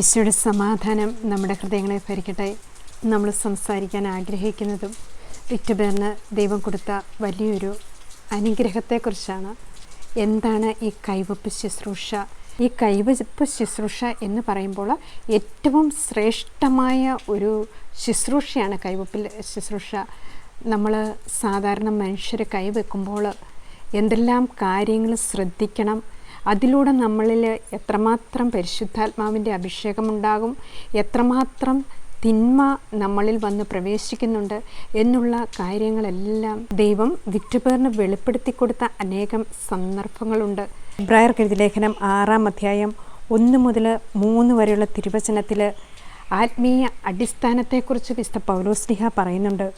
ഈശോയുടെ സമാധാനം നമ്മുടെ ഹൃദയങ്ങളെ ഭരിക്കട്ടെ. നമ്മൾ സംസാരിക്കാൻ ആഗ്രഹിക്കുന്നതും വിക്ടബേറിന് ദൈവം കൊടുത്ത വലിയൊരു അനുഗ്രഹത്തെക്കുറിച്ചാണ്. എന്താണ് ഈ കൈവപ്പ് ശുശ്രൂഷ? ഈ കൈവപ്പ് ശുശ്രൂഷ എന്ന് പറയുമ്പോൾ ഏറ്റവും ശ്രേഷ്ഠമായ ഒരു ശുശ്രൂഷയാണ് കൈവപ്പിൽ ശുശ്രൂഷ. നമ്മൾ സാധാരണ മനുഷ്യർ കൈവെക്കുമ്പോൾ എന്തെല്ലാം കാര്യങ്ങൾ ശ്രദ്ധിക്കണം, അതിലൂടെ നമ്മളിൽ എത്രമാത്രം പരിശുദ്ധാത്മാവിൻ്റെ അഭിഷേകമുണ്ടാകും, എത്രമാത്രം തിന്മ നമ്മളിൽ വന്ന് പ്രവേശിക്കുന്നുണ്ട് എന്നുള്ള കാര്യങ്ങളെല്ലാം ദൈവം വിക്ടബേറിന് വെളിപ്പെടുത്തി കൊടുത്ത അനേകം സന്ദർഭങ്ങളുണ്ട്. എബ്രായർക്ക് എഴുതിയ ലേഖനം 6-ാം അധ്യായം 1 മുതൽ 3 വരെയുള്ള തിരുവചനത്തിൽ ആത്മീയ അടിസ്ഥാനത്തെക്കുറിച്ച് വിശുദ്ധ പൗലോസ്ലീഹ പറയുന്നുണ്ട്.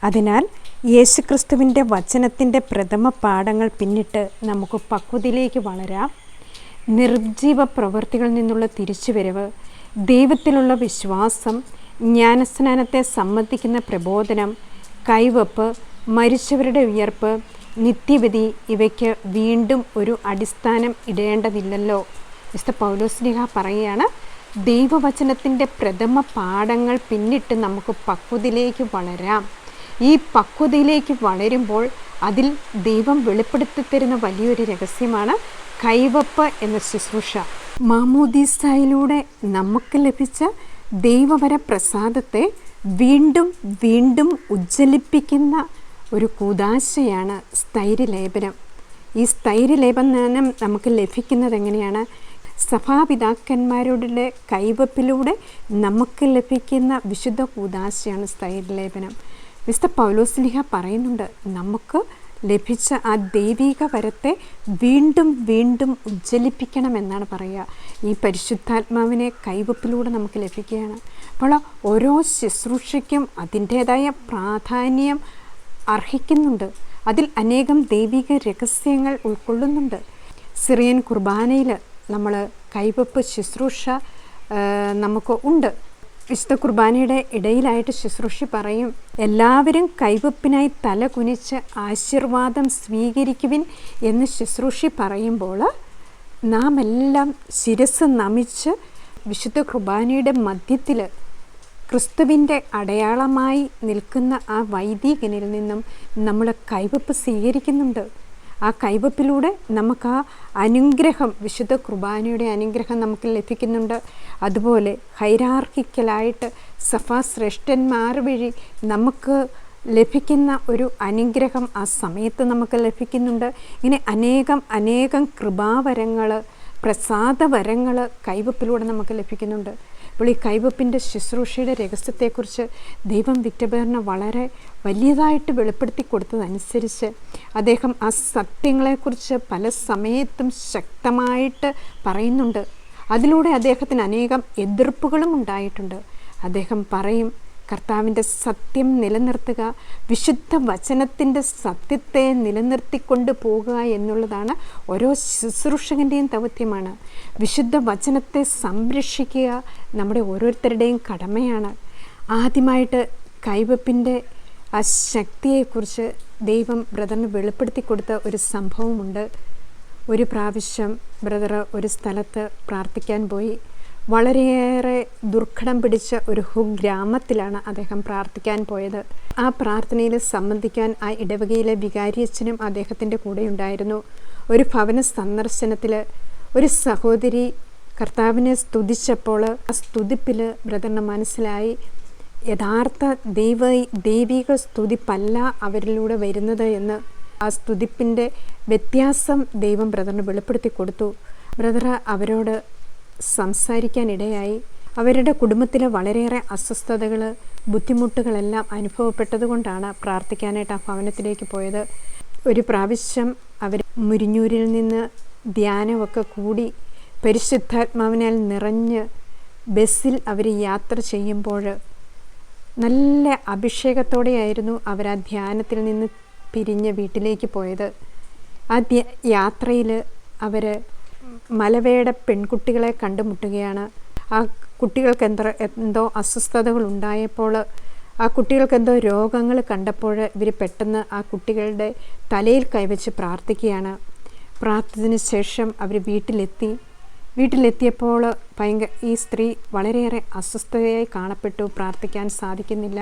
അതിനാൽ യേശുക്രിസ്തുവിൻ്റെ വചനത്തിൻ്റെ പ്രഥമ പാഠങ്ങൾ പിന്നിട്ട് നമുക്ക് പക്വതയിലേക്ക് വളരാം. നിർജ്ജീവ പ്രവൃത്തികളിൽ നിന്നുള്ള തിരിച്ചുവരവ്, ദൈവത്തിലുള്ള വിശ്വാസം, ജ്ഞാനസ്നാനത്തെ സംബന്ധിക്കുന്ന പ്രബോധനം, കൈവപ്പ്, മരിച്ചവരുടെ ഉയർപ്പ്, നിത്യവിധി, ഇവയ്ക്ക് വീണ്ടും ഒരു അടിസ്ഥാനം ഇടേണ്ടതില്ലല്ലോ. വിശുദ്ധ പൗലോസ്ലീഹ പറയുകയാണ്, ദൈവവചനത്തിൻ്റെ പ്രഥമ പാഠങ്ങൾ പിന്നിട്ട് നമുക്ക് പക്വതയിലേക്ക് വളരാം. ഈ പക്വതയിലേക്ക് വളരുമ്പോൾ അതിൽ ദൈവം വെളിപ്പെടുത്തി തരുന്ന വലിയൊരു രഹസ്യമാണ് കൈവപ്പ് എന്ന ശുശ്രൂഷ. മാമോദീസായിലൂടെ നമുക്ക് ലഭിച്ച ദൈവവര പ്രസാദത്തെ വീണ്ടും വീണ്ടും ഉജ്ജ്വലിപ്പിക്കുന്ന ഒരു കൂദാശയാണ് സ്ഥൈര്യലേപനം. ഈ സ്ഥൈര്യലേപനം നമുക്ക് ലഭിക്കുന്നത് എങ്ങനെയാണ്? സഭാപിതാക്കന്മാരുടെ കൈവപ്പിലൂടെ നമുക്ക് ലഭിക്കുന്ന വിശുദ്ധ കൂദാശയാണ് സ്ഥൈര്യലേപനം. വിശുദ്ധ പൗലോസ്ലീഹ പറയുന്നുണ്ട്, നമുക്ക് ലഭിച്ച ആ ദൈവിക വരത്തെ വീണ്ടും വീണ്ടും ഉജ്ജ്വലിപ്പിക്കണമെന്നാണ് പറയുക. ഈ പരിശുദ്ധാത്മാവിനെ കൈവപ്പിലൂടെ നമുക്ക് ലഭിക്കുകയാണ്. അപ്പോൾ ഓരോ ശുശ്രൂഷയ്ക്കും അതിൻ്റേതായ പ്രാധാന്യം അർഹിക്കുന്നുണ്ട്. അതിൽ അനേകം ദൈവിക രഹസ്യങ്ങൾ ഉൾക്കൊള്ളുന്നുണ്ട്. സിറിയൻ കുർബാനയിൽ നമ്മൾ കൈവപ്പ് ശുശ്രൂഷ നമുക്ക് ഉണ്ട്. വിശുദ്ധ കുർബാനയുടെ ഇടയിലായിട്ട് ശുശ്രൂഷ പറയും, എല്ലാവരും കൈവപ്പിനായി തല കുനിച്ച് ആശീർവാദം സ്വീകരിക്കുവിൻ എന്ന് ശുശ്രൂഷ പറയുമ്പോൾ നാം എല്ലാം ശിരസ് നമിച്ച് വിശുദ്ധ കുർബാനയുടെ മധ്യത്തിൽ ക്രിസ്തുവിൻ്റെ അടയാളമായി നിൽക്കുന്ന ആ വൈദികനിൽ നിന്നും നമ്മൾ കൈവപ്പ് സ്വീകരിക്കുന്നുണ്ട്. ആ കൈവപ്പിലൂടെ നമുക്ക് ആ അനുഗ്രഹം, വിശുദ്ധ കുർബാനയുടെ അനുഗ്രഹം നമുക്ക് ലഭിക്കുന്നുണ്ട്. അതുപോലെ ഹൈറാർക്കിക്കലായിട്ട് സഭാശ്രേഷ്ഠന്മാർ വഴി നമുക്ക് ലഭിക്കുന്ന ഒരു അനുഗ്രഹം ആ സമയത്ത് നമുക്ക് ലഭിക്കുന്നുണ്ട്. ഇങ്ങനെ അനേകം കൃപാവരങ്ങൾ, പ്രസാദവരങ്ങൾ കൈവപ്പിലൂടെ നമുക്ക് ലഭിക്കുന്നുണ്ട്. അപ്പോൾ ഈ കൈവപ്പിൻ്റെ ശുശ്രൂഷയുടെ രഹസ്യത്തെക്കുറിച്ച് ദൈവം വിക്ടബേറിന് വളരെ വലിയതായിട്ട് വെളിപ്പെടുത്തി കൊടുത്തതനുസരിച്ച് അദ്ദേഹം ആ സത്യങ്ങളെക്കുറിച്ച് പല സമയത്തും ശക്തമായിട്ട് പറയുന്നുണ്ട്. അതിലൂടെ അദ്ദേഹത്തിന് അനേകം എതിർപ്പുകളും ഉണ്ടായിട്ടുണ്ട്. അദ്ദേഹം പറയും, കർത്താവിൻ്റെ സത്യം നിലനിർത്തുക, വിശുദ്ധ വചനത്തിൻ്റെ സത്യത്തെ നിലനിർത്തിക്കൊണ്ട് പോകുക എന്നുള്ളതാണ് ഓരോ ശുശ്രൂഷകൻ്റെയും ദൗത്യമാണ്. വിശുദ്ധ വചനത്തെ സംരക്ഷിക്കുക നമ്മുടെ ഓരോരുത്തരുടെയും കടമയാണ്. ആദ്യമായിട്ട് കൈവപ്പിൻ്റെ ആ ശക്തിയെക്കുറിച്ച് ദൈവം ബ്രദറിന് വെളിപ്പെടുത്തി കൊടുത്ത ഒരു സംഭവമുണ്ട്. ഒരു പ്രാവശ്യം ബ്രദർ ഒരു സ്ഥലത്ത് പ്രാർത്ഥിക്കാൻ പോയി. വളരെയേറെ ദുർഘടം പിടിച്ച ഒരു ഗ്രാമത്തിലാണ് അദ്ദേഹം പ്രാർത്ഥിക്കാൻ പോയത്. ആ പ്രാർത്ഥനയിൽ സംബന്ധിക്കാൻ ആ ഇടവകയിലെ വികാരിയച്ഛനും അദ്ദേഹത്തിൻ്റെ കൂടെ ഉണ്ടായിരുന്നു. ഒരു ഭവന സന്ദർശനത്തിൽ ഒരു സഹോദരി കർത്താവിനെ സ്തുതിച്ചപ്പോൾ ആ സ്തുതിപ്പിൽ ബ്രദറിന് മനസ്സിലായി, യഥാർത്ഥ ദൈവിക സ്തുതിപ്പല്ല അവരിലൂടെ വരുന്നത് എന്ന്. ആ സ്തുതിപ്പിൻ്റെ വ്യത്യാസം ദൈവം ബ്രദറിന് വെളിപ്പെടുത്തി കൊടുത്തു. ബ്രദർ അവരോട് സംസാരിക്കാനിടയായി. അവരുടെ കുടുംബത്തിൽ വളരെയേറെ അസ്വസ്ഥതകൾ, ബുദ്ധിമുട്ടുകളെല്ലാം അനുഭവപ്പെട്ടതുകൊണ്ടാണ് പ്രാർത്ഥിക്കാനായിട്ട് ആ ഭവനത്തിലേക്ക് പോയത്. ഒരു പ്രാവശ്യം അവർ മുരിഞ്ഞൂരിൽ നിന്ന് ധ്യാനമൊക്കെ കൂടി പരിശുദ്ധാത്മാവിനാൽ നിറഞ്ഞ് ബസ്സിൽ അവർ യാത്ര ചെയ്യുമ്പോൾ നല്ല അഭിഷേകത്തോടെയായിരുന്നു അവർ ആ ധ്യാനത്തിൽ നിന്ന് പിരിഞ്ഞ് വീട്ടിലേക്ക് പോയത്. ആ യാത്രയിൽ അവർ മലവേട പെൺകുട്ടികളെ കണ്ടുമുട്ടുകയാണ്. ആ കുട്ടികൾക്ക് എന്തോ അസ്വസ്ഥതകൾ ഉണ്ടായപ്പോൾ, ആ കുട്ടികൾക്ക് എന്തോ രോഗങ്ങൾ കണ്ടപ്പോൾ ഇവർ പെട്ടെന്ന് ആ കുട്ടികളുടെ തലയിൽ കൈവച്ച് പ്രാർത്ഥിക്കുകയാണ്. പ്രാർത്ഥനത്തിന് ശേഷം അവർ വീട്ടിലെത്തി. വീട്ടിലെത്തിയപ്പോൾ ഈ സ്ത്രീ വളരെയേറെ അസ്വസ്ഥതയായി കാണപ്പെട്ടു. പ്രാർത്ഥിക്കാൻ സാധിക്കുന്നില്ല.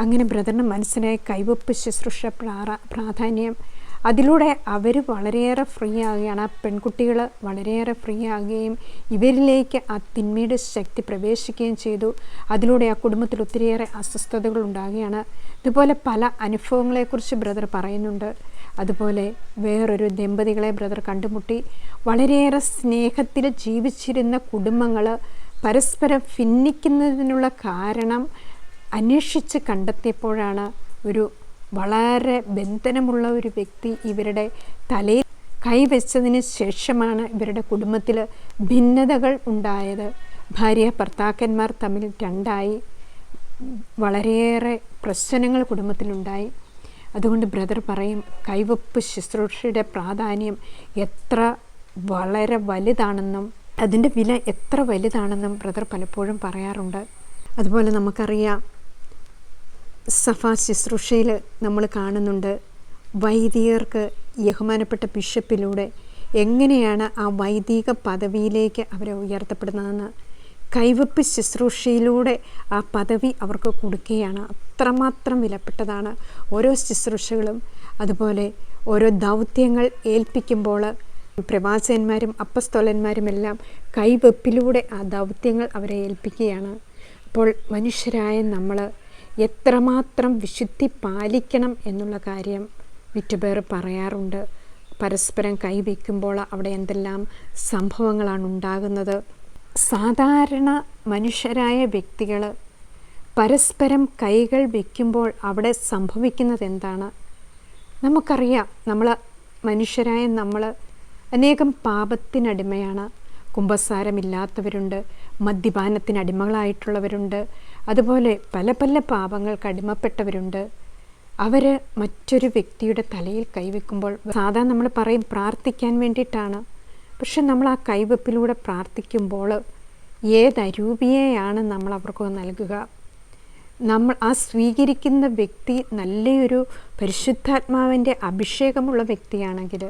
അങ്ങനെ ബ്രദറിന് മനസ്സിലായി കൈവപ്പ് ശുശ്രൂഷ പ്രാധാന്യം. അതിലൂടെ അവർ വളരെയേറെ ഫ്രീ ആകുകയാണ്. ആ പെൺകുട്ടികൾ വളരെയേറെ ഫ്രീ ആകുകയും ഇവരിലേക്ക് ആ തിന്മയുടെ ശക്തി പ്രവേശിക്കുകയും ചെയ്തു. അതിലൂടെ ആ കുടുംബത്തിൽ ഒത്തിരിയേറെ അസ്വസ്ഥതകൾ ഉണ്ടാകുകയാണ്. ഇതുപോലെ പല അനുഭവങ്ങളെക്കുറിച്ച് ബ്രദർ പറയുന്നുണ്ട്. അതുപോലെ വേറൊരു ദമ്പതികളെ ബ്രദർ കണ്ടുമുട്ടി. വളരെയേറെ സ്നേഹത്തിൽ ജീവിച്ചിരുന്ന കുടുംബങ്ങൾ പരസ്പരം ഭിന്നിക്കുന്നതിനുള്ള കാരണം അന്വേഷിച്ച് കണ്ടെത്തിയപ്പോഴാണ് ഒരു വളരെ ബന്ധനമുള്ള ഒരു വ്യക്തി ഇവരുടെ തലയിൽ കൈവച്ചതിന് ശേഷമാണ് ഇവരുടെ കുടുംബത്തിൽ ഭിന്നതകൾ ഉണ്ടായത്. ഭാര്യ ഭർത്താക്കന്മാർ തമ്മിൽ രണ്ടായി. വളരെയേറെ പ്രശ്നങ്ങൾ കുടുംബത്തിലുണ്ടായി. അതുകൊണ്ട് ബ്രദർ പറയും കൈവപ്പ് ശുശ്രൂഷയുടെ പ്രാധാന്യം വളരെ വലുതാണെന്നും അതിൻ്റെ വില എത്ര വലുതാണെന്നും ബ്രദർ പലപ്പോഴും പറയാറുണ്ട്. അതുപോലെ നമുക്കറിയാം സഭാ ശുശ്രൂഷയിൽ നമ്മൾ കാണുന്നുണ്ട് വൈദികർക്ക് ബഹുമാനപ്പെട്ട ബിഷപ്പിലൂടെ എങ്ങനെയാണ് ആ വൈദിക പദവിയിലേക്ക് അവരെ ഉയർത്തപ്പെടുന്നതെന്ന്. കൈവപ്പ് ശുശ്രൂഷയിലൂടെ ആ പദവി അവർക്ക് കൊടുക്കുകയാണ്. അത്രമാത്രം വിലപ്പെട്ടതാണ് ഓരോ ശുശ്രൂഷകളും. അതുപോലെ ഓരോ ദൗത്യങ്ങൾ ഏൽപ്പിക്കുമ്പോൾ പ്രവാചകന്മാരും അപ്പസ്തോലന്മാരുമെല്ലാം കൈവപ്പിലൂടെ ആ ദൗത്യങ്ങൾ അവരെ ഏൽപ്പിക്കുകയാണ്. അപ്പോൾ മനുഷ്യരായ നമ്മൾ എത്രമാത്രം വിശുദ്ധി പാലിക്കണം എന്നുള്ള കാര്യം വിറ്റുപേർ പറയാറുണ്ട്. പരസ്പരം കൈവയ്ക്കുമ്പോൾ അവിടെ എന്തെല്ലാം സംഭവങ്ങളാണ് ഉണ്ടാകുന്നത്. സാധാരണ മനുഷ്യരായ വ്യക്തികൾ പരസ്പരം കൈകൾ വയ്ക്കുമ്പോൾ അവിടെ സംഭവിക്കുന്നത് എന്താണ്? നമുക്കറിയാം, മനുഷ്യരായ നമ്മൾ അനേകം പാപത്തിനടിമയാണ്. കുമ്പസാരമില്ലാത്തവരുണ്ട്, മദ്യപാനത്തിന് അടിമകളായിട്ടുള്ളവരുണ്ട്, അതുപോലെ പല പല പാപങ്ങൾക്ക് അടിമപ്പെട്ടവരുണ്ട്. അവർ മറ്റൊരു വ്യക്തിയുടെ തലയിൽ കൈവയ്ക്കുമ്പോൾ സാധാരണ നമ്മൾ പറയും പ്രാർത്ഥിക്കാൻ വേണ്ടിയിട്ടാണ്. പക്ഷെ നമ്മൾ ആ കൈവപ്പിലൂടെ പ്രാർത്ഥിക്കുമ്പോൾ ഏതരൂപിയെയാണ് നമ്മൾ അവർക്ക് നൽകുക? നമ്മൾ ആ സ്വീകരിക്കുന്ന വ്യക്തി നല്ലൊരു പരിശുദ്ധാത്മാവിൻ്റെ അഭിഷേകമുള്ള വ്യക്തിയാണെങ്കിൽ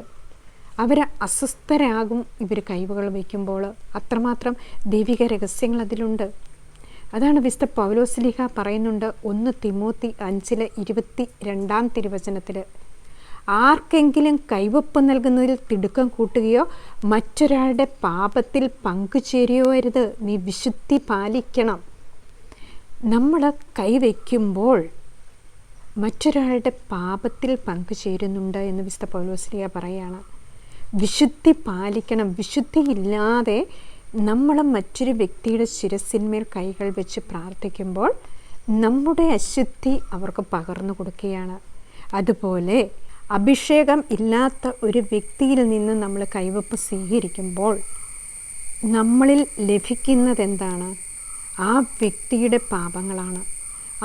അവർ അസ്വസ്ഥരാകും ഇവർ കൈവുകൾ വയ്ക്കുമ്പോൾ. അത്രമാത്രം ദൈവിക രഹസ്യങ്ങൾ അതിലുണ്ട്. അതാണ് വിശുദ്ധ പൗലോസ്ലീഹ പറയുന്നുണ്ട് 1 തിമോത്തി 5:22 തിരുവചനത്തിൽ, ആർക്കെങ്കിലും കൈവപ്പ് നൽകുന്നതിൽ തിടുക്കം കൂട്ടുകയോ മറ്റൊരാളുടെ പാപത്തിൽ പങ്കുചേരുകയോ അരുത്, നീ വിശുദ്ധി പാലിക്കണം. നമ്മൾ കൈവയ്ക്കുമ്പോൾ മറ്റൊരാളുടെ പാപത്തിൽ പങ്കുചേരുന്നുണ്ട് എന്ന് വിശുദ്ധ പൗലോസ്ലീഹ പറയുകയാണ്. വിശുദ്ധി പാലിക്കണം. വിശുദ്ധിയില്ലാതെ നമ്മൾ മറ്റൊരു വ്യക്തിയുടെ ശിരസിന്മേൽ കൈകൾ വെച്ച് പ്രാർത്ഥിക്കുമ്പോൾ നമ്മുടെ അശുദ്ധി അവർക്ക് പകർന്നു കൊടുക്കുകയാണ്. അതുപോലെ അഭിഷേകം ഇല്ലാത്ത ഒരു വ്യക്തിയിൽ നിന്ന് നമ്മൾ കൈവപ്പ് സ്വീകരിക്കുമ്പോൾ നമ്മളിൽ ലഭിക്കുന്നത് എന്താണ്? ആ വ്യക്തിയുടെ പാപങ്ങളാണ്.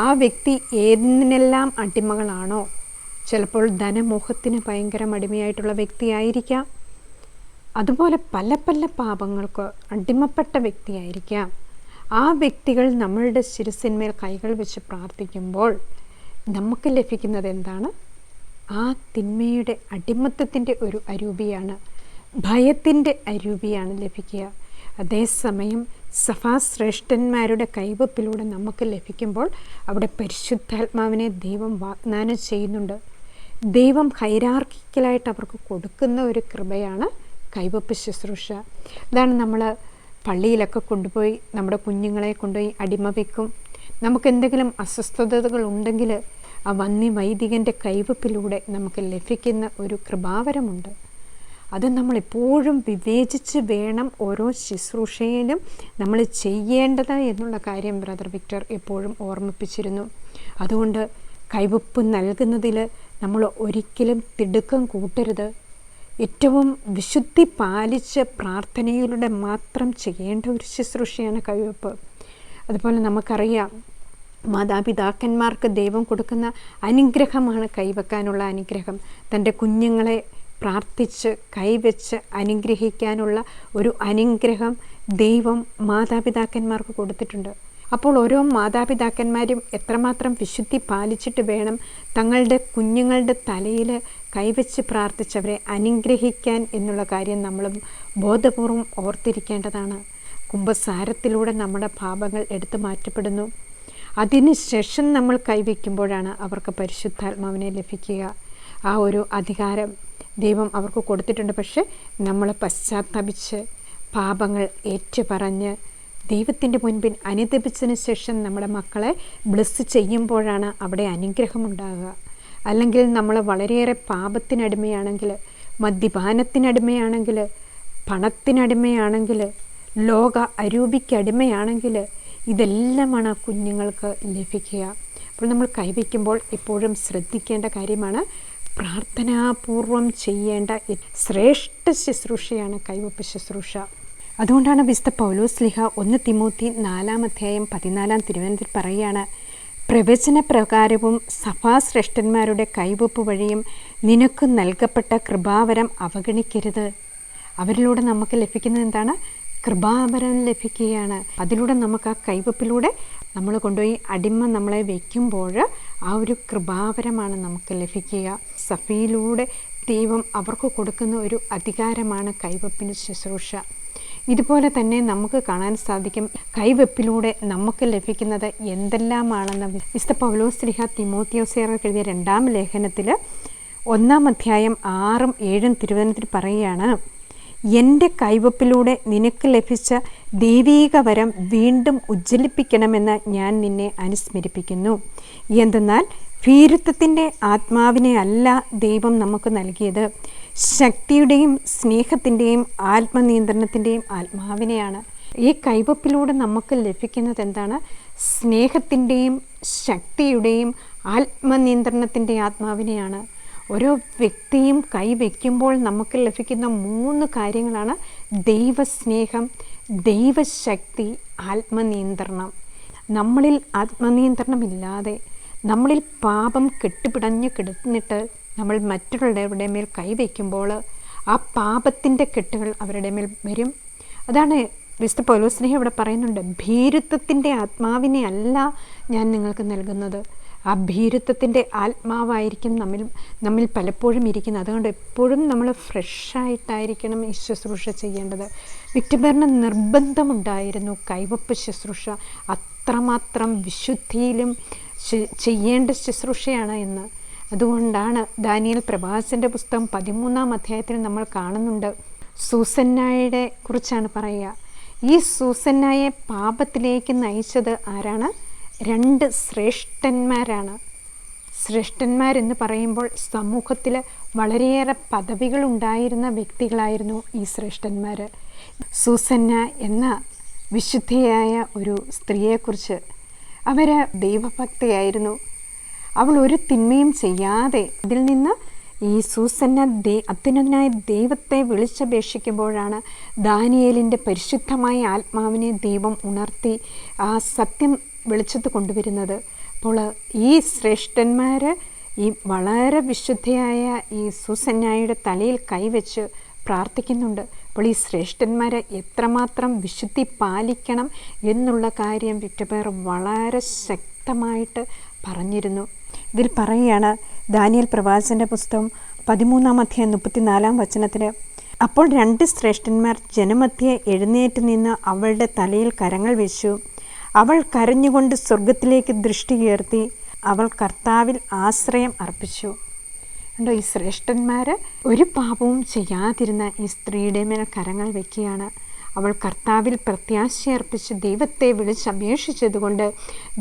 ആ വ്യക്തി ഏതിനെല്ലാം അടിമകളാണോ, ചിലപ്പോൾ ധനമോഹത്തിന് ഭയങ്കര അടിമയായിട്ടുള്ള വ്യക്തിയായിരിക്കാം, അതുപോലെ പല പല പാപങ്ങൾക്ക് അടിമപ്പെട്ട വ്യക്തിയായിരിക്കാം. ആ വ്യക്തികൾ നമ്മളുടെ ശിരസിന്മേൽ കൈകൾ വെച്ച് പ്രാർത്ഥിക്കുമ്പോൾ നമുക്ക് ലഭിക്കുന്നത് എന്താണ്? ആ തിന്മയുടെ അടിമത്തത്തിൻ്റെ ഒരു അരൂപിയാണ്, ഭയത്തിൻ്റെ അരൂപിയാണ് ലഭിക്കുക. അതേസമയം സഭാശ്രേഷ്ഠന്മാരുടെ കൈവപ്പിലൂടെ നമുക്ക് ലഭിക്കുമ്പോൾ അവിടെ പരിശുദ്ധാത്മാവിനെ ദൈവം വാഗ്ദാനം ചെയ്യുന്നുണ്ട്. ദൈവം ഹൈറാർക്കിക്കലായിട്ട് അവർക്ക് കൊടുക്കുന്ന ഒരു കൃപയാണ് കൈവപ്പ് ശുശ്രൂഷ. അതാണ് നമ്മൾ പള്ളിയിലൊക്കെ കൊണ്ടുപോയി നമ്മുടെ കുഞ്ഞുങ്ങളെ കൊണ്ടുപോയി അടിമ വയ്ക്കും. നമുക്കെന്തെങ്കിലും അസ്വസ്ഥതകൾ ഉണ്ടെങ്കിൽ ആ വൈദികൻ്റെ കൈവപ്പിലൂടെ നമുക്ക് ലഭിക്കുന്ന ഒരു കൃപാവരമുണ്ട്. അത് നമ്മളെപ്പോഴും വിവേചിച്ച് വേണം ഓരോ ശുശ്രൂഷയിലും നമ്മൾ ചെയ്യേണ്ടത് എന്നുള്ള കാര്യം ബ്രദർ വിക്ടർ എപ്പോഴും ഓർമ്മിപ്പിച്ചിരുന്നു. അതുകൊണ്ട് കൈവപ്പ് നൽകുന്നതിൽ നമ്മൾ ഒരിക്കലും തിടുക്കം കൂട്ടരുത്. ഏറ്റവും വിശുദ്ധി പാലിച്ച് പ്രാർത്ഥനയിലൂടെ മാത്രം ചെയ്യേണ്ട ഒരു ശുശ്രൂഷയാണ് കൈവപ്പ്. അതുപോലെ നമുക്കറിയാം, മാതാപിതാക്കന്മാർക്ക് ദൈവം കൊടുക്കുന്ന അനുഗ്രഹമാണ് കൈവെക്കാനുള്ള അനുഗ്രഹം. തൻ്റെ കുഞ്ഞുങ്ങളെ പ്രാർത്ഥിച്ച് കൈവച്ച് അനുഗ്രഹിക്കാനുള്ള ഒരു അനുഗ്രഹം ദൈവം മാതാപിതാക്കന്മാർക്ക് കൊടുത്തിട്ടുണ്ട്. അപ്പോൾ ഓരോ മാതാപിതാക്കന്മാരും എത്രമാത്രം വിശുദ്ധി പാലിച്ചിട്ട് വേണം തങ്ങളുടെ കുഞ്ഞുങ്ങളുടെ തലയിൽ കൈവച്ച് പ്രാർത്ഥിച്ചവരെ അനുഗ്രഹിക്കാൻ എന്നുള്ള കാര്യം നമ്മൾ ബോധപൂർവം ഓർത്തിരിക്കേണ്ടതാണ്. കുമ്പസാരത്തിലൂടെ നമ്മുടെ പാപങ്ങൾ എടുത്തു മാറ്റപ്പെടുന്നു. അതിനുശേഷം നമ്മൾ കൈവയ്ക്കുമ്പോഴാണ് അവർക്ക് പരിശുദ്ധാത്മാവിനെ ലഭിക്കുക. ആ ഒരു അധികാരം ദൈവം അവർക്ക് കൊടുത്തിട്ടുണ്ട്. പക്ഷെ നമ്മൾ പശ്ചാത്തപിച്ച് പാപങ്ങൾ ഏറ്റുപറഞ്ഞ് ദൈവത്തിൻ്റെ മുൻപിൽ അനുദപിച്ചതിന് ശേഷം നമ്മുടെ മക്കളെ ബ്ലെസ് ചെയ്യുമ്പോഴാണ് അവിടെ അനുഗ്രഹമുണ്ടാകുക. അല്ലെങ്കിൽ നമ്മൾ വളരെയേറെ പാപത്തിനടിമയാണെങ്കിൽ, മദ്യപാനത്തിനടിമയാണെങ്കിൽ, പണത്തിനടിമയാണെങ്കിൽ, ലോക അരൂപിക്കടിമയാണെങ്കിൽ, ഇതെല്ലാമാണ് കുഞ്ഞുങ്ങൾക്ക് ലഭിക്കുക. അപ്പോൾ നമ്മൾ കൈവയ്ക്കുമ്പോൾ എപ്പോഴും ശ്രദ്ധിക്കേണ്ട കാര്യമാണ്, പ്രാർത്ഥനാപൂർവം ചെയ്യേണ്ട ശ്രേഷ്ഠ ശുശ്രൂഷയാണ് കൈവപ്പ് ശുശ്രൂഷ. അതുകൊണ്ടാണ് വിശുദ്ധ പൗലോസ്ലീഹ 1 തിമോത്തി 4:14 പറയുകയാണ്, പ്രവചനപ്രകാരവും സഭാശ്രേഷ്ഠന്മാരുടെ കൈവപ്പ് വഴിയും നിനക്ക് നൽകപ്പെട്ട കൃപാവരം അവഗണിക്കരുത്. അവരിലൂടെ നമുക്ക് ലഭിക്കുന്നത് എന്താണ്? കൃപാവരം ലഭിക്കുകയാണ്. അതിലൂടെ നമുക്ക് ആ കൈവപ്പിലൂടെ നമ്മൾ കൊണ്ടുപോയി അടിമ നമ്മളെ വയ്ക്കുമ്പോൾ ആ ഒരു കൃപാവരമാണ് നമുക്ക് ലഭിക്കുക. സഭയിലൂടെ ദൈവം അവർക്ക് കൊടുക്കുന്ന ഒരു അധികാരമാണ് കൈവപ്പിന് ശുശ്രൂഷ. ഇതുപോലെ തന്നെ നമുക്ക് കാണാൻ സാധിക്കും കൈവെപ്പിലൂടെ നമുക്ക് ലഭിക്കുന്നത് എന്തെല്ലാമാണെന്ന് വിശുദ്ധ പൗലോസ്ലീഹ തിമോത്തിയോസ്യർക്ക് എഴുതിയ 2-ാം ലേഖനത്തിൽ 1-ാം അധ്യായം 6-7 പറയുകയാണ്, എൻ്റെ കൈവപ്പിലൂടെ നിനക്ക് ലഭിച്ച ദൈവീക വരം വീണ്ടും ഉജ്ജ്വലിപ്പിക്കണമെന്ന് ഞാൻ നിന്നെ അനുസ്മരിപ്പിക്കുന്നു. എന്തെന്നാൽ ഭീരുത്വത്തിൻ്റെ ആത്മാവിനെ അല്ല ദൈവം നമുക്ക് നൽകിയത്, ശക്തിയുടെയും സ്നേഹത്തിൻ്റെയും ആത്മനിയന്ത്രണത്തിൻ്റെയും ആത്മാവിനെയാണ്. ഈ കൈവപ്പിലൂടെ നമുക്ക് ലഭിക്കുന്നത് എന്താണ്? സ്നേഹത്തിൻ്റെയും ശക്തിയുടെയും ആത്മനിയന്ത്രണത്തിൻ്റെ ആത്മാവിനെയാണ്. ഓരോ വ്യക്തിയും കൈവയ്ക്കുമ്പോൾ നമുക്ക് ലഭിക്കുന്ന 3 കാര്യങ്ങളാണ്: ദൈവസ്നേഹം, ദൈവശക്തി, ആത്മനിയന്ത്രണം. നമ്മളിൽ ആത്മനിയന്ത്രണമില്ലാതെ, നമ്മളിൽ പാപം കെട്ടുപിടഞ്ഞ് കിടന്നിട്ട് നമ്മൾ മറ്റുള്ളവരുടെ മേൽ കൈവയ്ക്കുമ്പോൾ ആ പാപത്തിൻ്റെ കെട്ടുകൾ അവരുടെ മേൽ വരും. അതാണ് വിശുദ്ധ പൗലോസ്ലീഹ ഇവിടെ പറയുന്നുണ്ട്, ഭീരുത്വത്തിൻ്റെ ആത്മാവിനെ അല്ല ഞാൻ നിങ്ങൾക്ക് നൽകുന്നത്. ആ ഭീരുത്വത്തിൻ്റെ ആത്മാവായിരിക്കും നമ്മിൽ പലപ്പോഴും ഇരിക്കുന്നത്. അതുകൊണ്ട് എപ്പോഴും നമ്മൾ ഫ്രഷായിട്ടായിരിക്കണം ഈ ശുശ്രൂഷ ചെയ്യേണ്ടത്. വിക്ടബറിന് നിർബന്ധമുണ്ടായിരുന്നു കൈവപ്പ് ശുശ്രൂഷ അത്രമാത്രം വിശുദ്ധിയിലും ചെയ്യേണ്ട ശുശ്രൂഷയാണ് എന്ന്. അതുകൊണ്ടാണ് ദാനിയേൽ പ്രവാചകന്റെ പുസ്തകം 13-ാം അധ്യായത്തിൽ നമ്മൾ കാണുന്നുണ്ട്, സൂസന്നായെ കുറിച്ചാണ് പറയുക. ഈ സൂസന്നായെ പാപത്തിലേക്ക് നയിച്ചത് ആരാണ്? 2 ശ്രേഷ്ഠന്മാരാണ്. ശ്രേഷ്ഠന്മാരെന്ന് പറയുമ്പോൾ സമൂഹത്തിൽ വളരെയേറെ പദവികളുണ്ടായിരുന്ന വ്യക്തികളായിരുന്നു ഈ ശ്രേഷ്ഠന്മാർ. സൂസന്ന എന്ന വിശുദ്ധയായ ഒരു സ്ത്രീയെക്കുറിച്ച്, അവർ ദൈവഭക്തയായിരുന്നു. അവൾ ഒരു തിന്മയും ചെയ്യാതെ അതിൽ നിന്ന് ഈ സൂസന്ന അത്യുന്നതനായ ദൈവത്തെ വിളിച്ചപേക്ഷിക്കുമ്പോഴാണ് ദാനിയേലിൻ്റെ പരിശുദ്ധമായ ആത്മാവിനെ ദൈവം ഉണർത്തി ആ സത്യം വെളിച്ചത്ത് കൊണ്ടുവരുന്നത്. അപ്പോൾ ഈ ശ്രേഷ്ഠന്മാർ ഈ വളരെ വിശുദ്ധയായ ഈ സൂസന്നായുടെ തലയിൽ കൈവച്ച് പ്രാർത്ഥിക്കുന്നുണ്ട്. അപ്പോൾ ഈ ശ്രേഷ്ഠന്മാരെ എത്രമാത്രം വിശുദ്ധി പാലിക്കണം എന്നുള്ള കാര്യം വിക്ടബർ വളരെ ശക്തമായിട്ട് പറഞ്ഞിരുന്നു. ഇതിൽ പറയുകയാണ്, ദാനിയേൽ പ്രവാചകന്റെ പുസ്തകം 13-ാം അധ്യായം 34-ാം വചനത്തിൽ, അപ്പോൾ 2 ശ്രേഷ്ഠന്മാർ ജനമധ്യേ എഴുന്നേറ്റ് നിന്ന് അവളുടെ തലയിൽ കരങ്ങൾ വെച്ചു. അവൾ കരഞ്ഞുകൊണ്ട് സ്വർഗത്തിലേക്ക് ദൃഷ്ടി ഉയർത്തി. അവൾ കർത്താവിൽ ആശ്രയം അർപ്പിച്ചു. കണ്ടോ, ഈ ശ്രേഷ്ഠന്മാർ ഒരു പാപവും ചെയ്യാതിരുന്ന ഈ സ്ത്രീയുടെ മേൽ കരങ്ങൾ വയ്ക്കുകയാണ്. അവൾ കർത്താവിൽ പ്രത്യാശയർപ്പിച്ച് ദൈവത്തെ വിളിച്ചപേക്ഷിച്ചതുകൊണ്ട്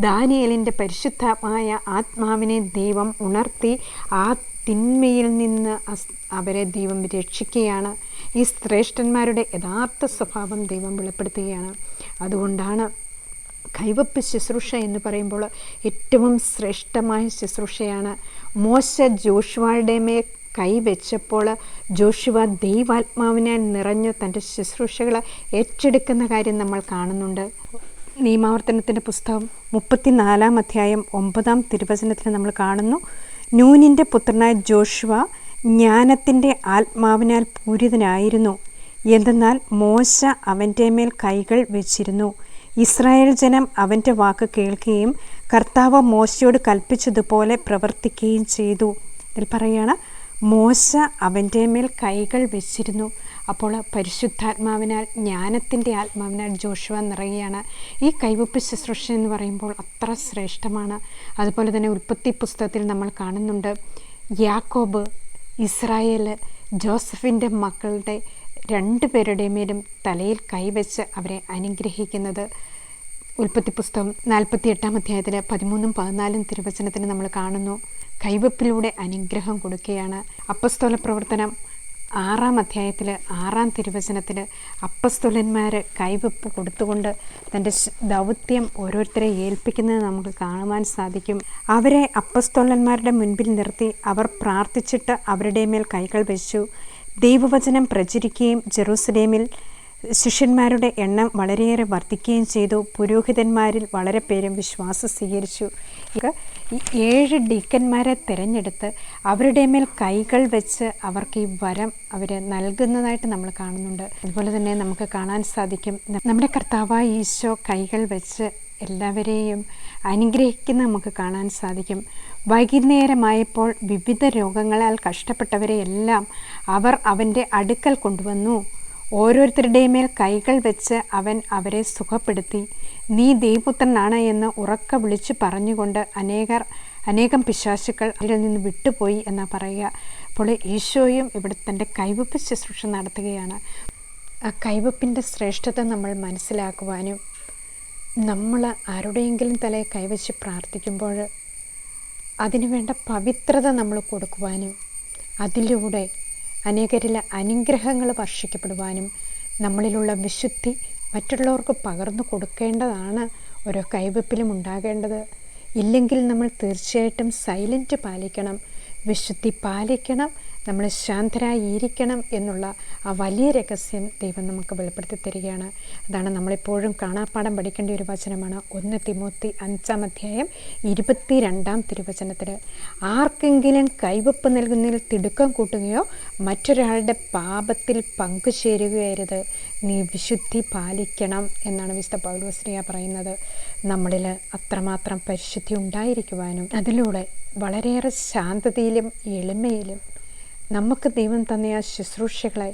ദാനിയേലിൻ്റെ പരിശുദ്ധമായ ആത്മാവിനെ ദൈവം ഉണർത്തി ആ തിന്മയിൽ നിന്ന് അവരെ ദൈവം രക്ഷിക്കുകയാണ്. ഈ ശ്രേഷ്ഠന്മാരുടെ യഥാർത്ഥ സ്വഭാവം ദൈവം വെളിപ്പെടുത്തുകയാണ്. അതുകൊണ്ടാണ് കൈവപ്പ് ശുശ്രൂഷ എന്ന് പറയുമ്പോൾ ഏറ്റവും ശ്രേഷ്ഠമായ ശുശ്രൂഷയാണ്. മോശ ജോഷുവയുടെ മേൽ കൈവച്ചപ്പോൾ ജോഷുവ ദൈവാത്മാവിനാൽ നിറഞ്ഞ് തൻ്റെ ശുശ്രൂഷകൾ ഏറ്റെടുക്കുന്ന കാര്യം നമ്മൾ കാണുന്നുണ്ട്. നിയമാവർത്തനത്തിൻ്റെ പുസ്തകം 34-ാം അധ്യായം 9-ാം തിരുവചനത്തിൽ നമ്മൾ കാണുന്നു, നൂനിൻ്റെ പുത്രനായ ജോഷുവ ജ്ഞാനത്തിൻ്റെ ആത്മാവിനാൽ പൂരിതനായിരുന്നു. എന്തെന്നാൽ മോശ അവൻ്റെ മേൽ കൈകൾ വെച്ചിരുന്നു. ഇസ്രായേൽ ജനം അവൻ്റെ വാക്ക് കേൾക്കുകയും കർത്താവ് മോശയോട് കൽപ്പിച്ചതുപോലെ പ്രവർത്തിക്കുകയും ചെയ്തു. ഇതിൽ പറയുകയാണ്, മോശ അവൻ്റെ മേൽ കൈകൾ വെച്ചിരുന്നു. അപ്പോൾ പരിശുദ്ധാത്മാവിനാൽ, ജ്ഞാനത്തിൻ്റെ ആത്മാവിനാൽ ജോഷുവ നിറയുകയാണ്. ഈ കൈവപ്പ് ശുശ്രൂഷ എന്ന് പറയുമ്പോൾ അത്ര ശ്രേഷ്ഠമാണ്. അതുപോലെ തന്നെ ഉൽപ്പത്തി പുസ്തകത്തിൽ നമ്മൾ കാണുന്നുണ്ട്, യാക്കോബ്, ഇസ്രായേൽ, ജോസഫിൻ്റെ മക്കളുടെ 2 പേരുടെ മേലും തലയിൽ കൈവച്ച് അവരെ അനുഗ്രഹിക്കുന്നത്. ഉൽപ്പത്തി പുസ്തകം 48-ാം അധ്യായത്തിൽ 13-14 തിരുവചനത്തിന് നമ്മൾ കാണുന്നു. കൈവപ്പിലൂടെ അനുഗ്രഹം കൊടുക്കുകയാണ്. അപ്പസ്തോല പ്രവർത്തനം 6-ാം അധ്യായത്തിൽ 6-ാം തിരുവചനത്തിൽ അപ്പസ്തോലന്മാർ കൈവപ്പ് കൊടുത്തുകൊണ്ട് തൻ്റെ ദൗത്യം ഓരോരുത്തരെ ഏൽപ്പിക്കുന്നത് നമുക്ക് കാണുവാൻ സാധിക്കും. അവരെ അപ്പസ്തോലന്മാരുടെ മുൻപിൽ നിർത്തി അവർ പ്രാർത്ഥിച്ചിട്ട് അവരുടെ മേൽ കൈകൾ വെച്ചു. ദൈവവചനം പ്രചരിക്കുകയും ജെറൂസലേമിൽ ശിഷ്യന്മാരുടെ എണ്ണം വളരെയേറെ വർദ്ധിക്കുകയും ചെയ്തു. പുരോഹിതന്മാരിൽ വളരെ പേരും വിശ്വാസം സ്വീകരിച്ചു. ഈ 7 ഡീക്കന്മാരെ തിരഞ്ഞെടുത്ത് അവരുടെ മേൽ കൈകൾ വെച്ച് അവർക്ക് ഈ വരം അവർ നൽകുന്നതായിട്ട് നമ്മൾ കാണുന്നുണ്ട്. അതുപോലെ തന്നെ നമുക്ക് കാണാൻ സാധിക്കും, നമ്മുടെ കർത്താവായ ഈശോ കൈകൾ വെച്ച് എല്ലാവരെയും അനുഗ്രഹിക്കുന്ന നമുക്ക് കാണാൻ സാധിക്കും. വൈകുന്നേരമായപ്പോൾ വിവിധ രോഗങ്ങളാൽ കഷ്ടപ്പെട്ടവരെയെല്ലാം അവർ അവൻ്റെ അടുക്കൽ കൊണ്ടുവന്നു. ഓരോരുത്തരുടെ മേൽ കൈകൾ വെച്ച് അവൻ അവരെ സുഖപ്പെടുത്തി. നീ ദൈവപുത്രനാണ് എന്ന് ഉറക്കെ വിളിച്ചു പറഞ്ഞുകൊണ്ട് അനേകം പിശാചുക്കൾ അതിൽ നിന്ന് വിട്ടുപോയി എന്നാ പറയുക. അപ്പോൾ ഈശോയും ഇവിടെ തൻ്റെ കൈവപ്പ് ശുശ്രൂഷ നടത്തുകയാണ്. ആ കൈവപ്പിൻ്റെ ശ്രേഷ്ഠത നമ്മൾ മനസ്സിലാക്കുവാനും നമ്മൾ ആരുടെയെങ്കിലും തലയെ കൈവച്ച് പ്രാർത്ഥിക്കുമ്പോൾ അതിനുവേണ്ട പവിത്രത നമ്മൾ കൊടുക്കുവാനും അതിലൂടെ അനേകരിലെ അനുഗ്രഹങ്ങൾ വർഷിക്കപ്പെടുവാനും നമ്മളിലുള്ള വിശുദ്ധി മറ്റുള്ളവർക്ക് പകർന്നു കൊടുക്കേണ്ടതാണ് ഓരോ കൈവപ്പിലും ഉണ്ടാകേണ്ടത്. ഇല്ലെങ്കിൽ നമ്മൾ തീർച്ചയായിട്ടും സൈലൻറ്റ് പാലിക്കണം, വിശുദ്ധി പാലിക്കണം, നമ്മൾ ശാന്തരായിരിക്കണം എന്നുള്ള ആ വലിയ രഹസ്യം ദൈവം നമുക്ക് വെളിപ്പെടുത്തി തരികയാണ്. അതാണ് നമ്മളെപ്പോഴും കാണാപ്പാഠം പഠിക്കേണ്ട ഒരു വചനമാണ് 1 തിമോത്തി 5-ാം അധ്യായം 22-ാം തിരുവചനത്തിൽ, ആർക്കെങ്കിലും കൈവപ്പ് നൽകുന്നതിൽ തിടുക്കം കൂട്ടുകയോ മറ്റൊരാളുടെ പാപത്തിൽ പങ്കുചേരുകയരുത്, നീ വിശുദ്ധി പാലിക്കണം എന്നാണ് വിശുദ്ധ പൗലോസ്ലീഹ പറയുന്നത്. നമ്മളിൽ അത്രമാത്രം പരിശുദ്ധി ഉണ്ടായിരിക്കുവാനും അതിലൂടെ വളരെയേറെ ശാന്തതയിലും എളിമയിലും നമുക്ക് ദൈവം തന്ന ആ ശുശ്രൂഷകളെ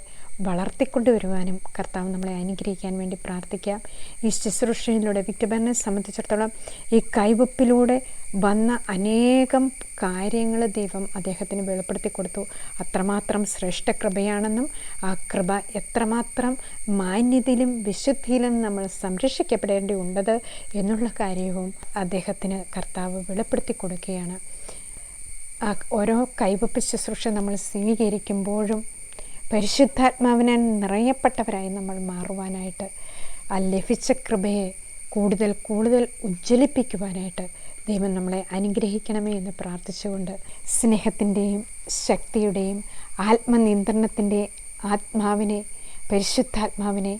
വളർത്തിക്കൊണ്ടുവരുവാനും കർത്താവ് നമ്മളെ അനുഗ്രഹിക്കാൻ വേണ്ടി പ്രാർത്ഥിക്കാം. ഈ ശുശ്രൂഷയിലൂടെ വിക്ടബറിനെ സംബന്ധിച്ചിടത്തോളം ഈ കൈവപ്പിലൂടെ വന്ന അനേകം കാര്യങ്ങൾ ദൈവം അദ്ദേഹത്തിന് വെളിപ്പെടുത്തി കൊടുത്തു. അത്രമാത്രം ശ്രേഷ്ഠ കൃപയാണെന്നും ആ കൃപ എത്രമാത്രം മാന്യതയിലും വിശുദ്ധിയിലും നമ്മൾ സംരക്ഷിക്കപ്പെടേണ്ടതുണ്ട് എന്നുള്ള കാര്യവും അദ്ദേഹത്തിന് കർത്താവ് വെളിപ്പെടുത്തി കൊടുക്കുകയാണ്. ഓരോ കൈവപ്പ് ശുശ്രൂഷ നമ്മൾ സ്വീകരിക്കുമ്പോഴും പരിശുദ്ധാത്മാവിനാൽ നിറയപ്പെട്ടവരായി നമ്മൾ മാറുവാനായിട്ട് ആ ലഭിച്ച കൃപയെ കൂടുതൽ കൂടുതൽ ഉജ്ജ്വലിപ്പിക്കുവാനായിട്ട് ദൈവം നമ്മളെ അനുഗ്രഹിക്കണമേ എന്ന് പ്രാർത്ഥിച്ചുകൊണ്ട് സ്നേഹത്തിൻ്റെയും ശക്തിയുടെയും ആത്മനിയന്ത്രണത്തിൻ്റെ ആത്മാവിനെ, പരിശുദ്ധാത്മാവിനെ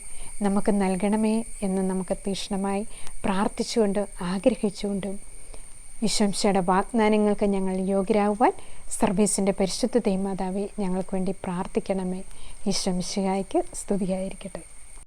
നമുക്ക് നൽകണമേ എന്ന് നമുക്ക് തീക്ഷ്ണമായി പ്രാർത്ഥിച്ചുകൊണ്ട് ആഗ്രഹിച്ചുകൊണ്ടും ഈശോയുടെ വാഗ്ദാനങ്ങൾക്ക് ഞങ്ങൾ യോഗ്യരാകുവാൻ സർവീസിൻ്റെ പരിശുദ്ധ ദൈവമാതാവേ ഞങ്ങൾക്ക് വേണ്ടി പ്രാർത്ഥിക്കണമേ. ഈശോ മിശിഹായ്ക്ക് സ്തുതിയായിരിക്കട്ടെ.